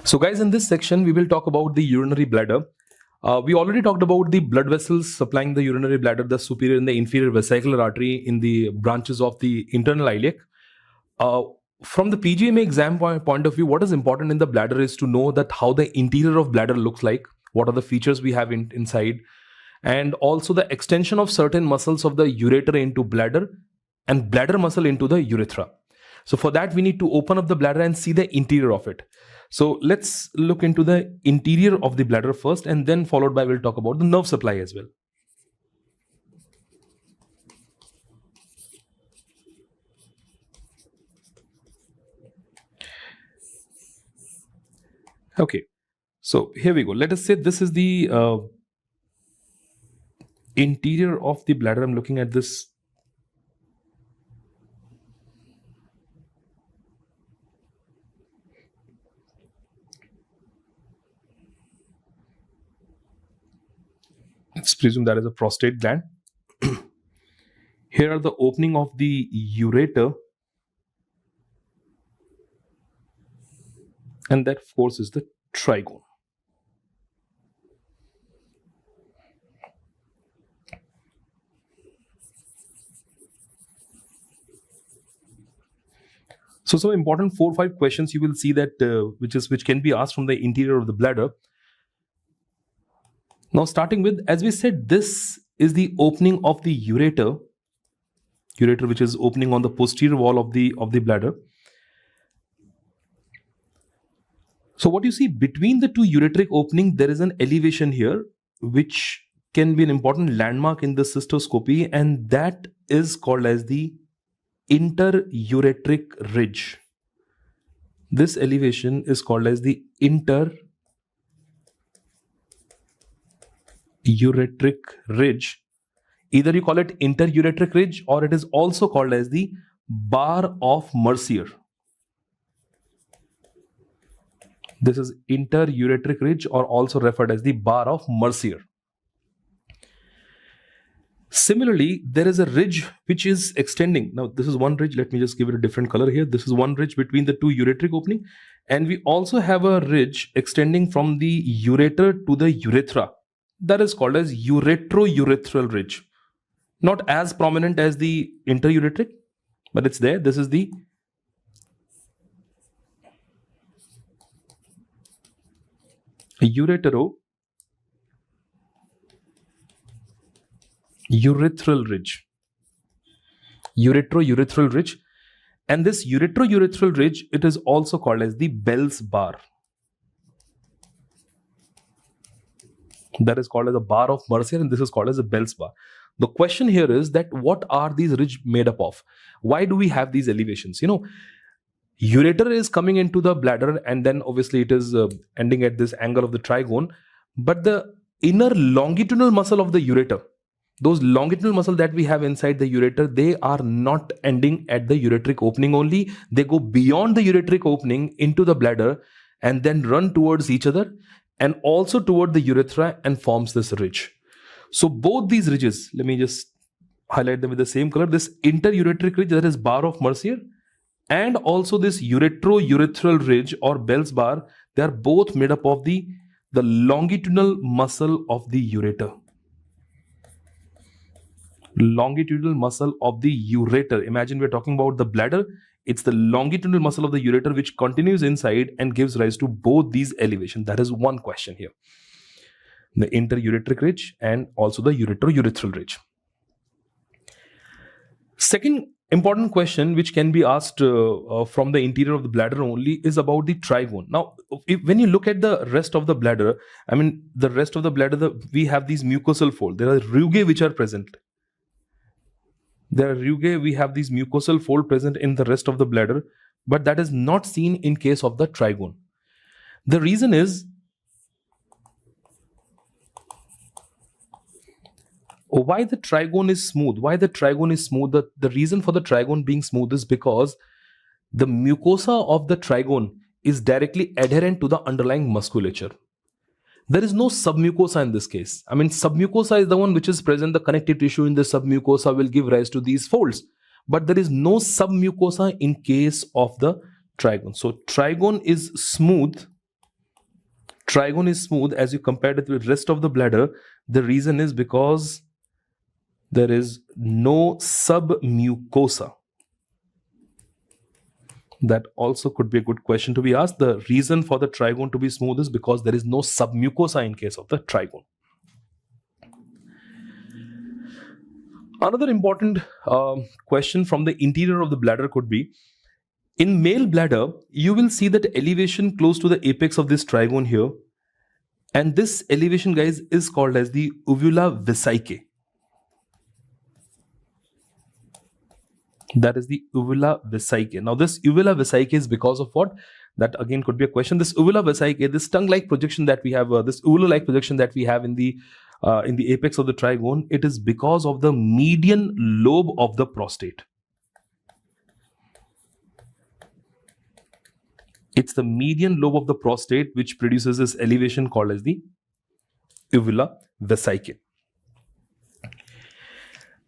So guys, in this section, we will talk about the urinary bladder. We already talked about the blood vessels supplying the urinary bladder, the superior and the inferior vesicular artery in the branches of the internal iliac. From the PGMA exam point of view, what is important in the bladder is to know that how the interior of bladder looks like, what are the features we have inside, and also the extension of certain muscles of the ureter into bladder and bladder muscle into the urethra. So for that, we need to open up the bladder and see the interior of it. So let's look into the interior of the bladder first, and then followed by we'll talk about the nerve supply as well. Okay, so here we go. Let us say this is the interior of the bladder. I'm looking at this. Let's presume that is a prostate gland. Here are the opening of the ureter, and that of course is the trigone. So some important 4 or 5 questions you will see that which can be asked from the interior of the bladder. Now starting with, as we said, this is the opening of the ureter which is opening on the posterior wall of the bladder. So what you see between the two ureteric opening, there is an elevation here which can be an important landmark in the cystoscopy, and that is called as the interureteric ridge. This elevation is called as the interureteric ridge. Either you call it interureteric ridge, or it is also called as the bar of Mercier. This is interureteric ridge, or also referred as the bar of Mercier. Similarly, there is a ridge which is extending. Now, this is one ridge. Let me just give it a different color here. This is one ridge between the two ureteric opening. And we also have a ridge extending from the ureter to the urethra. That is called as uretrourethral ridge. Not as prominent as the interureteric, but it's there. This is the ureterourethral ridge. Uretrourethral ridge. And this uretrourethral ridge, it is also called as the Bell's bar. That is called as a bar of Mercier, and this is called as a Bell's bar. The question here is that what are these ridges made up of? Why do we have these elevations? You know, ureter is coming into the bladder, and then obviously it is ending at this angle of the trigone. But the inner longitudinal muscle of the ureter, those longitudinal muscle that we have inside the ureter, they are not ending at the ureteric opening only. They go beyond the ureteric opening into the bladder and then run towards each other and also toward the urethra and forms this ridge. So both these ridges, let me just highlight them with the same color. This interureteric ridge, that is bar of Mercier, and also this uretrourethral ridge or Bell's bar, they are both made up of the longitudinal muscle of the ureter. Longitudinal muscle of the ureter. Imagine we're talking about the bladder. It's the longitudinal muscle of the ureter which continues inside and gives rise to both these elevations. That is one question here. The interureteric ridge and also the uretrourethral ridge. Second important question which can be asked from the interior of the bladder only is about the trigone. Now, when you look at the rest of the bladder, the rest of the bladder, we have these mucosal folds. There are rugae which are present. We have these mucosal fold present in the rest of the bladder, but that is not seen in case of the trigone. The reason is, why the trigone is smooth? The reason for the trigone being smooth is because the mucosa of the trigone is directly adherent to the underlying musculature. There is no submucosa in this case. Submucosa is the one which is present. The connective tissue in the submucosa will give rise to these folds. But there is no submucosa in case of the trigone. So trigone is smooth trigone is smooth as you compared it with rest of the bladder, the reason is because there is no submucosa. That also could be a good question to be asked. The reason for the trigone to be smooth is because there is no submucosa in case of the trigone. Another important question from the interior of the bladder could be, in male bladder, you will see that elevation close to the apex of this trigone here. And this elevation, guys, is called as the uvula vesicae. That is the uvula vesicae. Now, this uvula vesicae is because of what? That again could be a question. This uvula vesicae, this tongue-like projection that we have, this uvula-like projection that we have in the apex of the trigone, it is because of the median lobe of the prostate. It's the median lobe of the prostate which produces this elevation called as the uvula vesicae.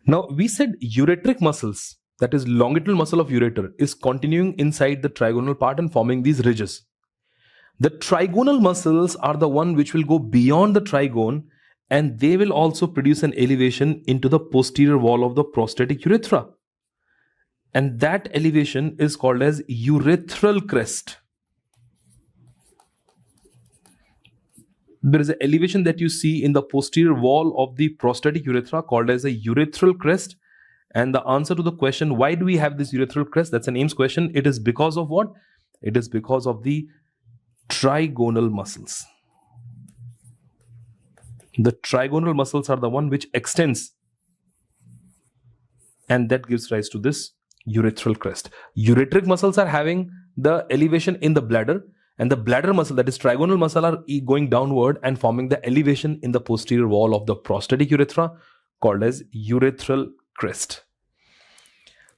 Now, we said ureteric muscles, that is longitudinal muscle of ureter, is continuing inside the trigonal part and forming these ridges. The trigonal muscles are the one which will go beyond the trigone, and they will also produce an elevation into the posterior wall of the prostatic urethra. And that elevation is called as urethral crest. There is an elevation that you see in the posterior wall of the prostatic urethra called as a urethral crest. And the answer to the question, why do we have this urethral crest? That's an Ames question. It is because of what? It is because of the trigonal muscles. The trigonal muscles are the one which extends, and that gives rise to this urethral crest. Ureteric muscles are having the elevation in the bladder, and the bladder muscle, that is trigonal muscle, are going downward and forming the elevation in the posterior wall of the prostatic urethra called as urethral crest.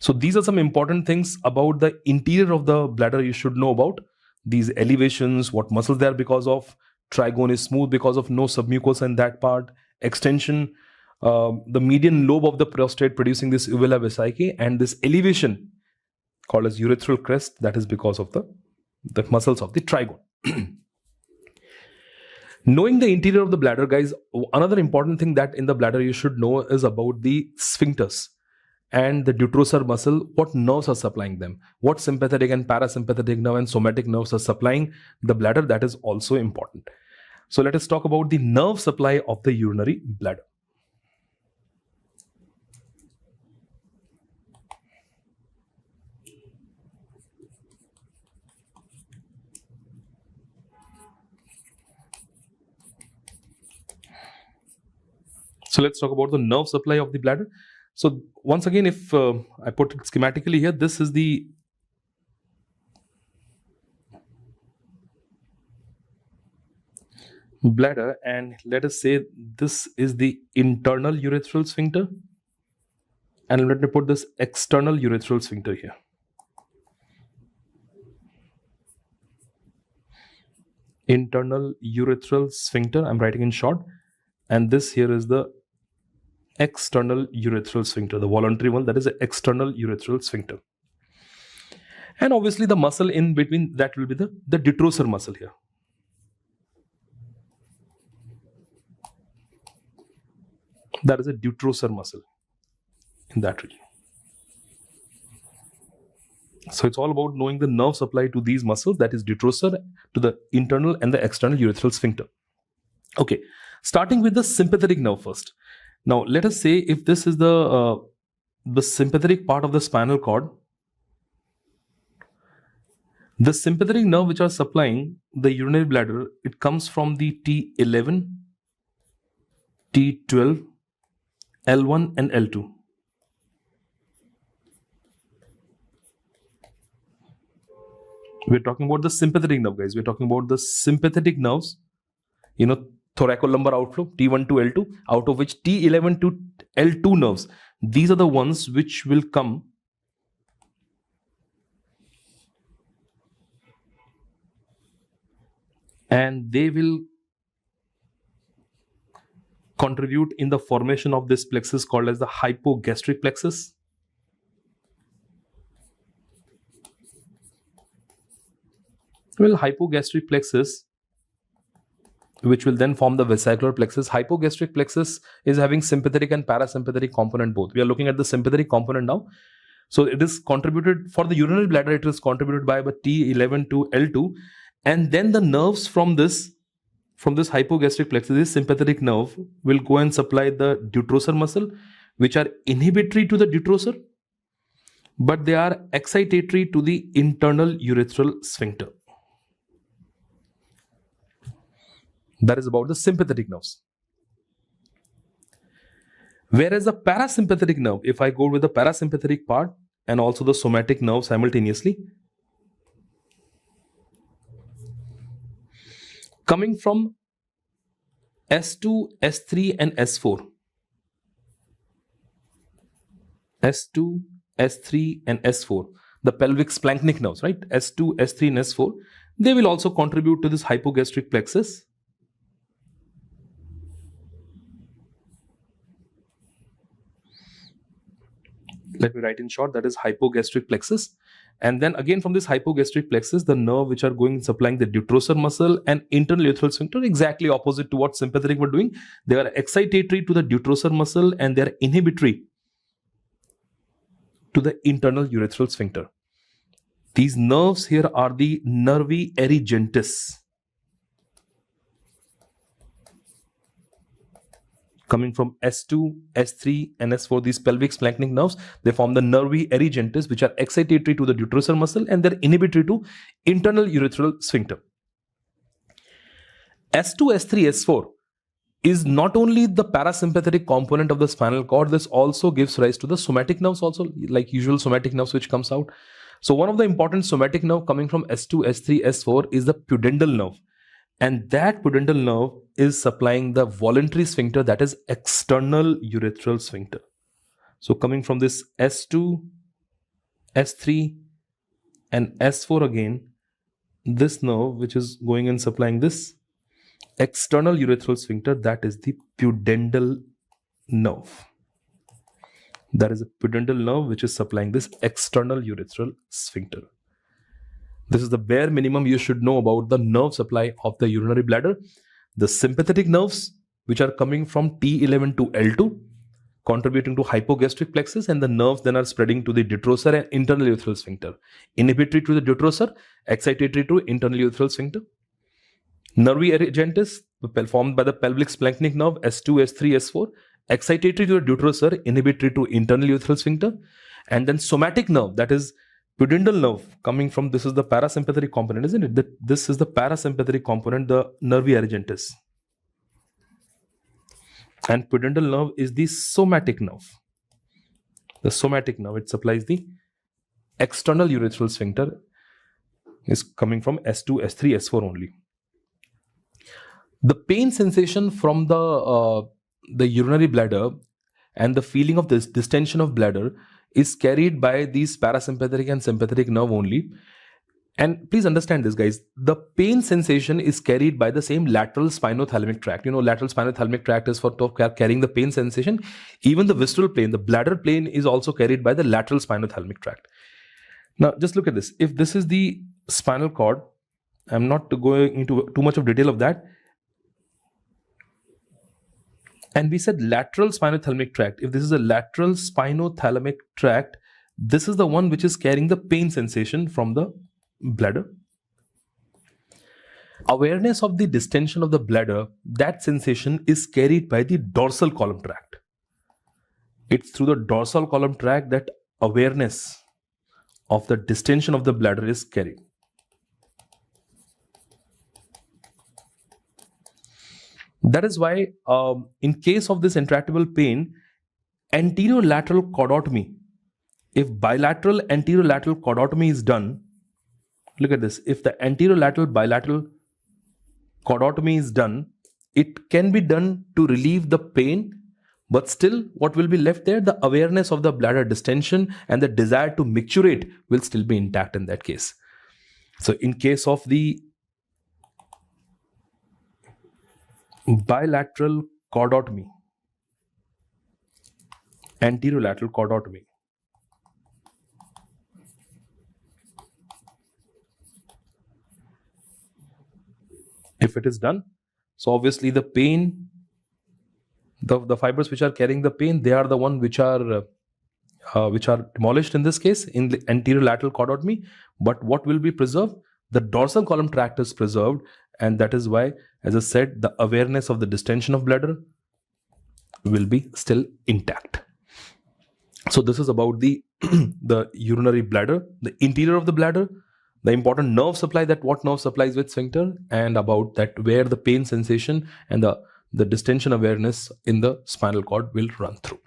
So these are some important things about the interior of the bladder you should know about. These elevations, what muscles they are because of. Trigone is smooth because of no submucosa in that part. Extension, the median lobe of the prostate producing this uvula vesicae, and this elevation called as urethral crest, that is because of the muscles of the trigone. Knowing the interior of the bladder, guys, another important thing that in the bladder you should know is about the sphincters and the detrusor muscle. What nerves are supplying them? What sympathetic and parasympathetic nerve and somatic nerves are supplying the bladder? That is also important. So let us talk about the nerve supply of the urinary bladder. So let's talk about the nerve supply of the bladder. So once again, if I put it schematically here, this is the bladder, and let us say this is the internal urethral sphincter, and let me put this external urethral sphincter here. Internal urethral sphincter, I'm writing in short, and this here is the external urethral sphincter, the voluntary one, that is the external urethral sphincter. And obviously the muscle in between that will be the detrusor muscle here. That is a detrusor muscle in that region. So it's all about knowing the nerve supply to these muscles, that is detrusor, to the internal and the external urethral sphincter. Okay, starting with the sympathetic nerve first. Now let us say if this is the sympathetic part of the spinal cord, the sympathetic nerve which are supplying the urinary bladder, it comes from the T11, T12, L1 and L2. We're talking about the sympathetic nerve, guys. We're talking about the sympathetic nerves, thoracolumbar outflow, T1 to L2, out of which T11 to L2 nerves, these are the ones which will come and they will contribute in the formation of this plexus called as the hypogastric plexus. Well, hypogastric plexus which will then form the vesicular plexus. Hypogastric plexus is having sympathetic and parasympathetic component both. We are looking at the sympathetic component now. So it is contributed for the urinary bladder, it is contributed by T11 to L2, and then the nerves from this hypogastric plexus, this sympathetic nerve, will go and supply the detrusor muscle, which are inhibitory to the detrusor, but they are excitatory to the internal urethral sphincter. That is about the sympathetic nerves. Whereas the parasympathetic nerve, if I go with the parasympathetic part and also the somatic nerve simultaneously, coming from S2, S3 and S4. S2, S3 and S4. The pelvic splanchnic nerves, right? S2, S3 and S4. They will also contribute to this hypogastric plexus. Let me write in short, that is hypogastric plexus. And then again from this hypogastric plexus, the nerve which are going supplying the detrusor muscle and internal urethral sphincter, exactly opposite to what sympathetic were doing. They are excitatory to the detrusor muscle and they are inhibitory to the internal urethral sphincter. These nerves here are the nervi erigentis. Coming from S2, S3 and S4, these pelvic splanchnic nerves, they form the nervi erigentis, which are excitatory to the detrusor muscle and they're inhibitory to internal urethral sphincter. S2, S3, S4 is not only the parasympathetic component of the spinal cord, this also gives rise to the somatic nerves also, like usual somatic nerves which comes out. So one of the important somatic nerve coming from S2, S3, S4 is the pudendal nerve. And that pudendal nerve is supplying the voluntary sphincter, that is external urethral sphincter. So coming from this S2, S3 and S4 again, this nerve which is going and supplying this external urethral sphincter, that is the pudendal nerve. That is a pudendal nerve which is supplying this external urethral sphincter. This is the bare minimum you should know about the nerve supply of the urinary bladder. The sympathetic nerves which are coming from T11 to L2, contributing to hypogastric plexus, and the nerves then are spreading to the detrusor and internal urethral sphincter. Inhibitory to the detrusor, excitatory to internal urethral sphincter. Nervi erigentis, formed by the pelvic splanchnic nerve S2, S3, S4, excitatory to the detrusor, inhibitory to internal urethral sphincter. And then somatic nerve, that is pudendal nerve, coming from, this is the parasympathetic component, isn't it? This is the parasympathetic component, the nervi erigentis. And pudendal nerve is the somatic nerve. The somatic nerve, it supplies the external urethral sphincter, is coming from S2, S3, S4 only. The pain sensation from the urinary bladder and the feeling of this distension of bladder is carried by these parasympathetic and sympathetic nerve only. And please understand this, guys, the pain sensation is carried by the same lateral spinothalamic tract. You know, lateral spinothalamic tract is for carrying the pain sensation. Even the visceral plane, the bladder plane, is also carried by the lateral spinothalamic tract. Now, just look at this. If this is the spinal cord, I'm not going into too much of detail of that. And we said lateral spinothalamic tract. If this is a lateral spinothalamic tract, this is the one which is carrying the pain sensation from the bladder. Awareness of the distension of the bladder, that sensation is carried by the dorsal column tract. It's through the dorsal column tract that awareness of the distension of the bladder is carried. That is why in case of this intractable pain, anterolateral chordotomy, if bilateral anterolateral chordotomy is done, look at this, if the anterolateral bilateral chordotomy is done, it can be done to relieve the pain, but still what will be left there, the awareness of the bladder distension and the desire to micturate will still be intact in that case. So in case of the bilateral chordotomy, anterolateral chordotomy, if it is done, So obviously the pain, the fibers which are carrying the pain, they are the one which are demolished in this case in the anterior lateral chordotomy. But what will be preserved? The dorsal column tract is preserved, and that is why, as I said, the awareness of the distension of bladder will be still intact. So this is about the the urinary bladder, the interior of the bladder, the important nerve supply, that what nerve supplies with sphincter, and about that where the pain sensation and the distension awareness in the spinal cord will run through.